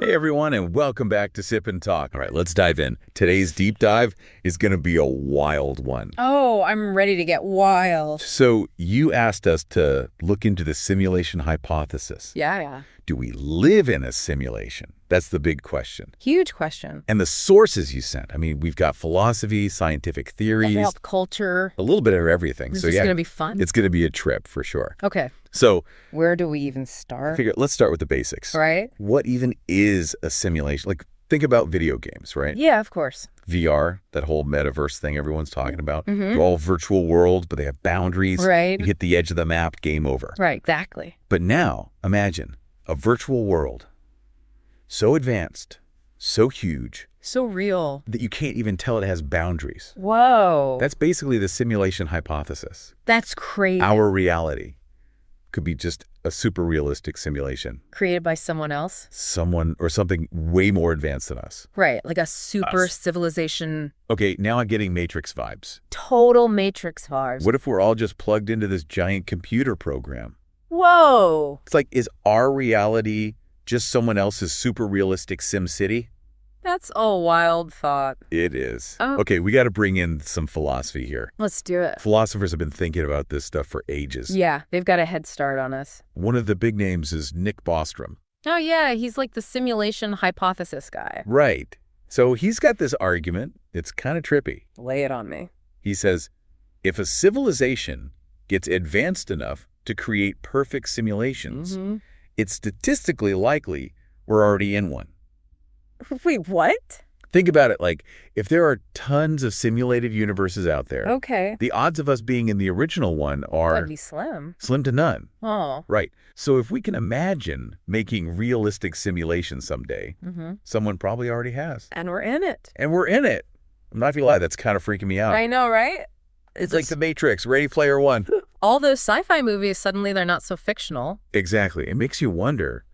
Hey everyone, and welcome back to Sip and Talk. All right, let's dive in. Today's deep dive is going to be a wild one. Oh, I'm ready to get wild. So you asked us to look into the simulation hypothesis. Yeah. Do we live in a simulation? That's the big question. Huge question. And the sources you sent. I mean, we've got philosophy, scientific theories. Pop culture. A little bit of everything. This is going to be fun. It's going to be a trip for sure. Okay. So where do we even start? let's start with the basics. Right. What even is a simulation? Like, think about video games, right? Yeah, of course. VR, that whole metaverse thing everyone's talking about. Mm-hmm. They're all virtual worlds, but they have boundaries. Right. You hit the edge of the map, game over. Right, exactly. But now, imagine a virtual world so advanced, so huge, so real that you can't even tell it has boundaries. Whoa. That's basically the simulation hypothesis. That's crazy. Our reality could be just a super realistic simulation. Created by someone else? Someone or something way more advanced than us. Right, like a super civilization. Okay, now I'm getting Matrix vibes. Total Matrix vibes. What if we're all just plugged into this giant computer program? Whoa. It's like, is our reality just someone else's super realistic Sim City? That's a wild thought. It is. Oh. Okay, we got to bring in some philosophy here. Let's do it. Philosophers have been thinking about this stuff for ages. Yeah, they've got a head start on us. One of the big names is Nick Bostrom. Oh, yeah, he's like the simulation hypothesis guy. Right. So he's got this argument. It's kind of trippy. Lay it on me. He says, if a civilization gets advanced enough to create perfect simulations, it's statistically likely we're already in one. Wait, what? Think about it like, if there are tons of simulated universes out there, okay, the odds of us being in the original one are that'd be slim. Slim to none. Oh. Right. So if we can imagine making realistic simulations someday, someone probably already has. And we're in it. And we're in it. I'm not gonna lie, that's kind of freaking me out. I know, right? It's like The Matrix, Ready Player One. All those sci-fi movies, suddenly they're not so fictional. Exactly. It makes you wonder,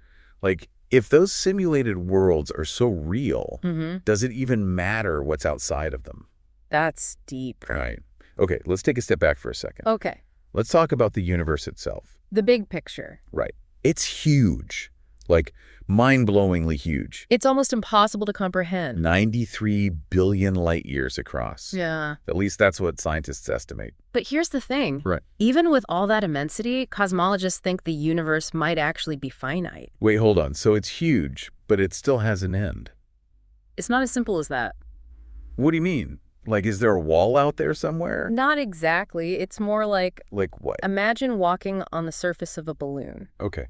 like, if those simulated worlds are so real, does it even matter what's outside of them? That's deep. Right. Okay, let's take a step back for a second. Okay. Let's talk about the universe itself. The big picture. Right. It's huge. Like, mind-blowingly huge. It's almost impossible to comprehend. 93 billion light years across. Yeah. At least that's what scientists estimate. But here's the thing. Right. Even with all that immensity, cosmologists think the universe might actually be finite. Wait, hold on. So it's huge, but it still has an end. It's not as simple as that. What do you mean? Like, is there a wall out there somewhere? Not exactly. It's more like... Like what? Imagine walking on the surface of a balloon. Okay.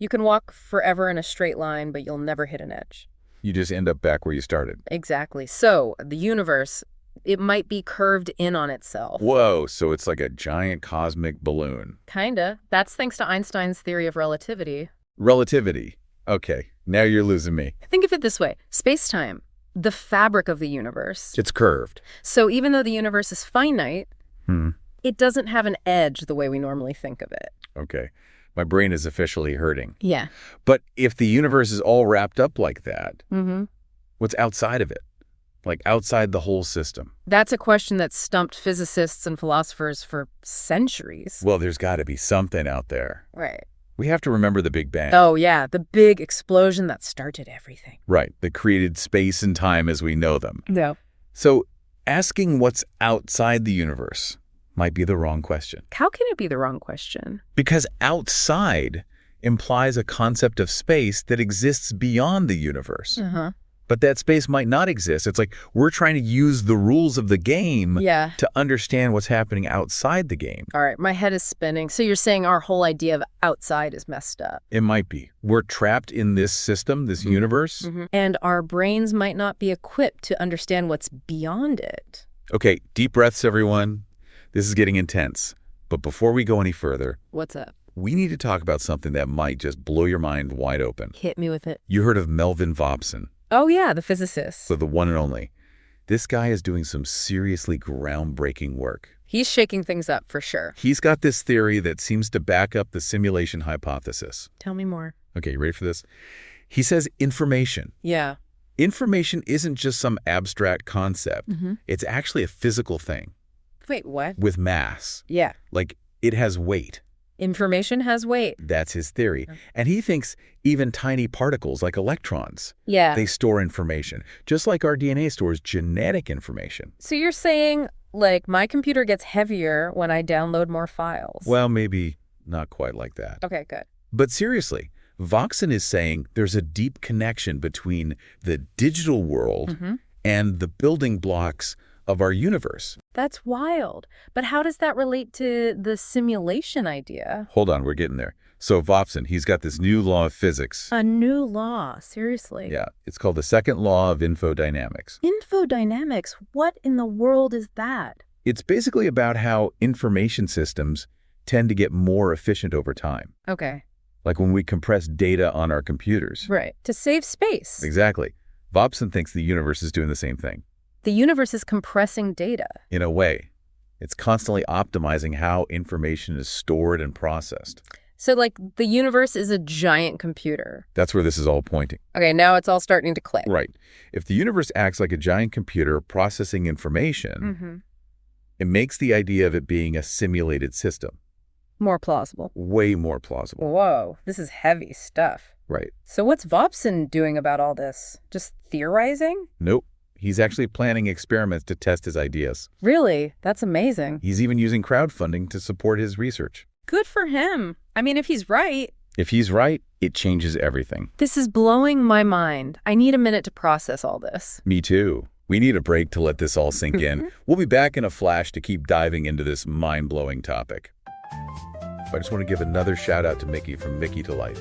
You can walk forever in a straight line, but you'll never hit an edge. You just end up back where you started. Exactly. So, the universe, it might be curved in on itself. Whoa, so it's like a giant cosmic balloon. Kinda. That's thanks to Einstein's theory of relativity. Relativity. Okay, now you're losing me. Think of it this way. Space-time, the fabric of the universe. It's curved. So even though the universe is finite, it doesn't have an edge the way we normally think of it. Okay. My brain is officially hurting. Yeah. But if the universe is all wrapped up like that, what's outside of it? Like outside the whole system? That's a question that's stumped physicists and philosophers for centuries. Well, there's got to be something out there. Right. We have to remember the Big Bang. Oh, yeah, the big explosion that started everything. Right, that created space and time as we know them. No. So asking what's outside the universe might be the wrong question. How can it be the wrong question? Because outside implies a concept of space that exists beyond the universe. But that space might not exist. It's like we're trying to use the rules of the game to understand what's happening outside the game. All right, my head is spinning. So you're saying our whole idea of outside is messed up. It might be. We're trapped in this system, this universe. And our brains might not be equipped to understand what's beyond it. Okay, deep breaths, everyone. This is getting intense. But before we go any further, What's up? we need to talk about something that might just blow your mind wide open. Hit me with it. You heard of Melvin Vobson? Oh, yeah, the physicist. So the one and only. This guy is doing some seriously groundbreaking work. He's shaking things up for sure. He's got this theory that seems to back up the simulation hypothesis. Tell me more. Okay, you ready for this? He says information. Yeah. Information isn't just some abstract concept. It's actually a physical thing Wait, what? with mass. Yeah. Like, it has weight. Information has weight. That's his theory. And he thinks even tiny particles like electrons, they store information, just like our DNA stores genetic information. So you're saying, like, my computer gets heavier when I download more files? Well, maybe not quite like that. Okay, good. But seriously, Voxon is saying there's a deep connection between the digital world and the building blocks of our universe. That's wild. But how does that relate to the simulation idea? Hold on, we're getting there. So Voxon, he's got this new law of physics. A new law? Seriously? Yeah, it's called the second law of infodynamics. Infodynamics? What in the world is that? It's basically about how information systems tend to get more efficient over time. Okay. Like when we compress data on our computers. Right. To save space. Exactly. Voxon thinks the universe is doing the same thing. The universe is compressing data. In a way. It's constantly optimizing how information is stored and processed. So, like, the universe is a giant computer. That's where this is all pointing. Okay, now it's all starting to click. Right. If the universe acts like a giant computer processing information, it makes the idea of it being a simulated system. More plausible. Way more plausible. Whoa, this is heavy stuff. Right. So what's Voxon doing about all this? Just theorizing? Nope. He's actually planning experiments to test his ideas. Really? That's amazing. He's even using crowdfunding to support his research. Good for him. I mean, if he's right. If he's right, it changes everything. This is blowing my mind. I need a minute to process all this. Me too. We need a break to let this all sink in. We'll be back in a flash to keep diving into this mind-blowing topic. I just want to give another shout out to Micky from Mickytolife.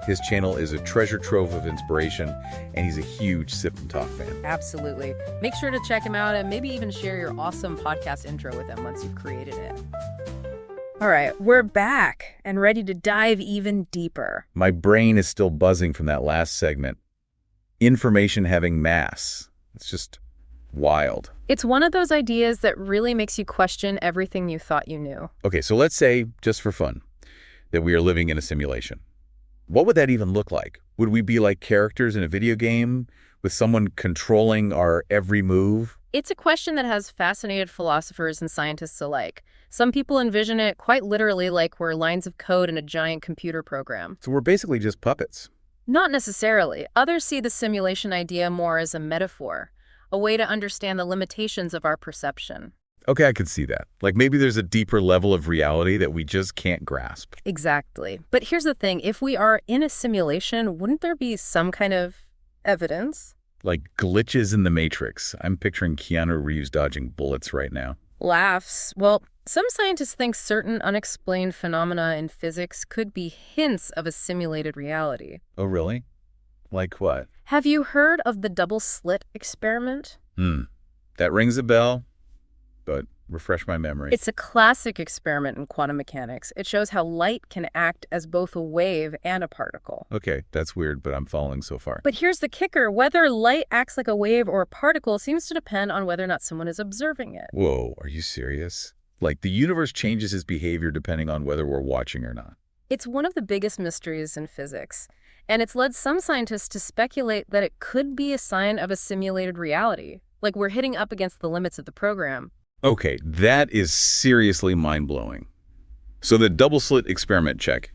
His channel is a treasure trove of inspiration, and he's a huge Sip&Talk fan. Absolutely. Make sure to check him out and maybe even share your awesome podcast intro with him once you've created it. All right, we're back and ready to dive even deeper. My brain is still buzzing from that last segment. Information having mass. It's just wild. It's one of those ideas that really makes you question everything you thought you knew. Okay, so let's say, just for fun, that we are living in a simulation. What would that even look like? Would we be like characters in a video game with someone controlling our every move? It's a question that has fascinated philosophers and scientists alike. Some people envision it quite literally like we're lines of code in a giant computer program. So we're basically just puppets. Not necessarily. Others see the simulation idea more as a metaphor, a way to understand the limitations of our perception. Okay, I could see that. Like maybe there's a deeper level of reality that we just can't grasp. Exactly. But here's the thing. If we are in a simulation, wouldn't there be some kind of evidence? Like glitches in the Matrix. I'm picturing Keanu Reeves dodging bullets right now. Laughs. Well, some scientists think certain unexplained phenomena in physics could be hints of a simulated reality. Oh, really? Like what? Have you heard of the double slit experiment? That rings a bell, but refresh my memory. It's a classic experiment in quantum mechanics. It shows how light can act as both a wave and a particle. Okay, that's weird, but I'm following so far. But here's the kicker. Whether light acts like a wave or a particle seems to depend on whether or not someone is observing it. Whoa, are you serious? Like the universe changes its behavior depending on whether we're watching or not. It's one of the biggest mysteries in physics, and it's led some scientists to speculate that it could be a sign of a simulated reality, like we're hitting up against the limits of the program. Okay, that is seriously mind-blowing. So the double slit experiment check.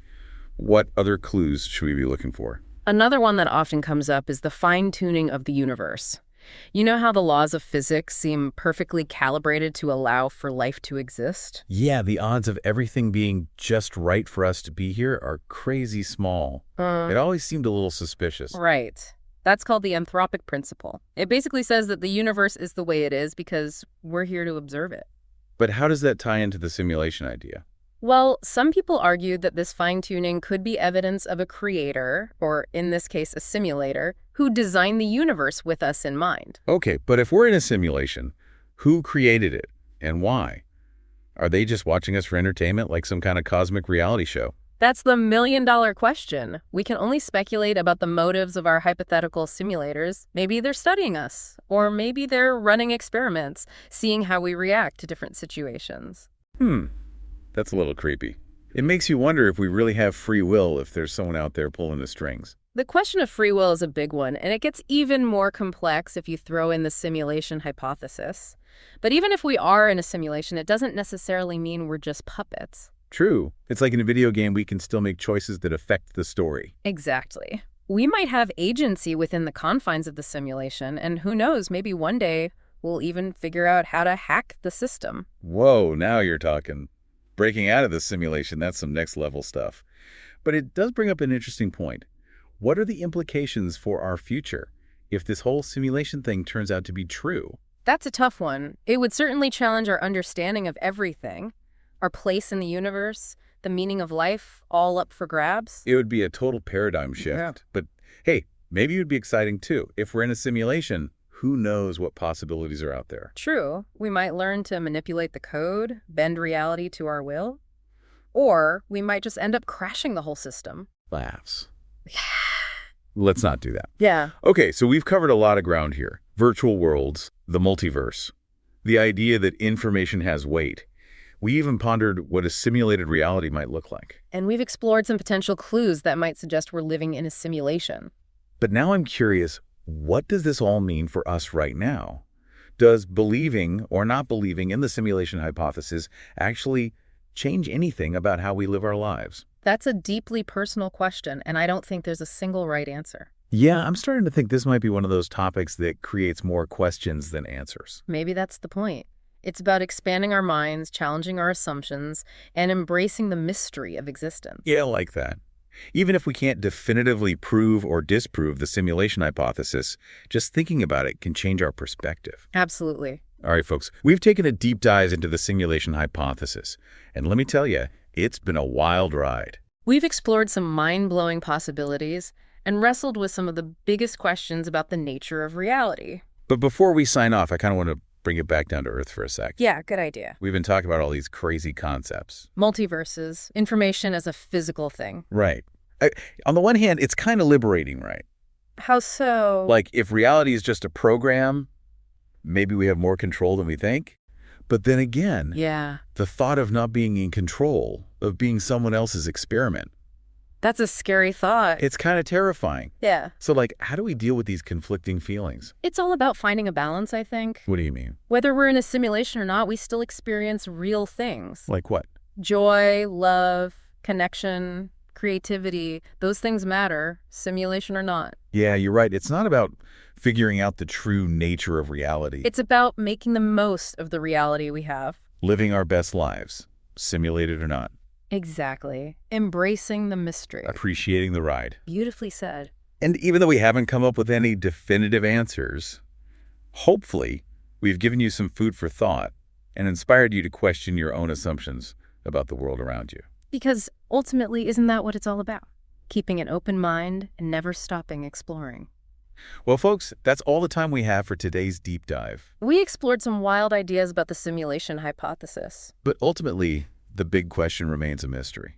What other clues should we be looking for? Another one that often comes up is the fine-tuning of the universe. You know how the laws of physics seem perfectly calibrated to allow for life to exist? Yeah, the odds of everything being just right for us to be here are crazy small. It always seemed a little suspicious. Right. That's called the anthropic principle. It basically says that the universe is the way it is because we're here to observe it. But how does that tie into the simulation idea? Well, some people argue that this fine-tuning could be evidence of a creator, or in this case, a simulator, who designed the universe with us in mind. Okay, but if we're in a simulation, who created it and why? Are they just watching us for entertainment like some kind of cosmic reality show? That's the million-dollar question. We can only speculate about the motives of our hypothetical simulators. Maybe they're studying us, or maybe they're running experiments, seeing how we react to different situations. That's a little creepy. It makes you wonder if we really have free will if there's someone out there pulling the strings. The question of free will is a big one, and it gets even more complex if you throw in the simulation hypothesis. But even if we are in a simulation, it doesn't necessarily mean we're just puppets. True. It's like in a video game, we can still make choices that affect the story. Exactly. We might have agency within the confines of the simulation, and who knows, maybe one day we'll even figure out how to hack the system. Whoa, now you're talking. Breaking out of the simulation, that's some next-level stuff. But it does bring up an interesting point. What are the implications for our future if this whole simulation thing turns out to be true? That's a tough one. It would certainly challenge our understanding of everything. Our place in the universe, the meaning of life, all up for grabs. It would be a total paradigm shift. Yeah. But hey, maybe it would be exciting too. If we're in a simulation, who knows what possibilities are out there? True. We might learn to manipulate the code, bend reality to our will. Or we might just end up crashing the whole system. Laughs. Let's not do that. Yeah. Okay, so we've covered a lot of ground here. Virtual worlds, the multiverse, the idea that information has weight. We even pondered what a simulated reality might look like. And we've explored some potential clues that might suggest we're living in a simulation. But now I'm curious, what does this all mean for us right now? Does believing or not believing in the simulation hypothesis actually change anything about how we live our lives? That's a deeply personal question, and I don't think there's a single right answer. Yeah, I'm starting to think this might be one of those topics that creates more questions than answers. Maybe that's the point. It's about expanding our minds, challenging our assumptions, and embracing the mystery of existence. Yeah, I like that. Even if we can't definitively prove or disprove the simulation hypothesis, just thinking about it can change our perspective. Absolutely. All right, folks, we've taken a deep dive into the simulation hypothesis. And let me tell you, it's been a wild ride. We've explored some mind-blowing possibilities and wrestled with some of the biggest questions about the nature of reality. But before we sign off, I kind of want to bring it back down to earth for a sec. Yeah, good idea. We've been talking about all these crazy concepts. Multiverses, information as a physical thing. Right. On the one hand, it's kind of liberating, right? How so? Like, if reality is just a program, maybe we have more control than we think. But then again, yeah, the thought of not being in control, of being someone else's experiment. That's a scary thought. It's kind of terrifying. Yeah. So, like, how do we deal with these conflicting feelings? It's all about finding a balance, I think. What do you mean? Whether we're in a simulation or not, we still experience real things. Like what? Joy, love, connection, creativity. Those things matter, simulation or not. Yeah, you're right. It's not about figuring out the true nature of reality. It's about making the most of the reality we have. Living our best lives, simulated or not. Exactly. Embracing the mystery. Appreciating the ride. Beautifully said. And even though we haven't come up with any definitive answers, hopefully we've given you some food for thought and inspired you to question your own assumptions about the world around you. Because ultimately, isn't that what it's all about? Keeping an open mind and never stopping exploring. Well, folks, that's all the time we have for today's deep dive. We explored some wild ideas about the simulation hypothesis. But ultimately, the big question remains a mystery.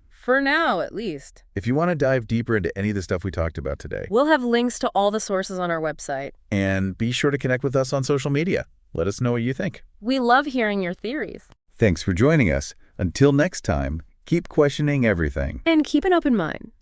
For now, at least. If you want to dive deeper into any of the stuff we talked about today, we'll have links to all the sources on our website. And be sure to connect with us on social media. Let us know what you think. We love hearing your theories. Thanks for joining us. Until next time, keep questioning everything. And keep an open mind.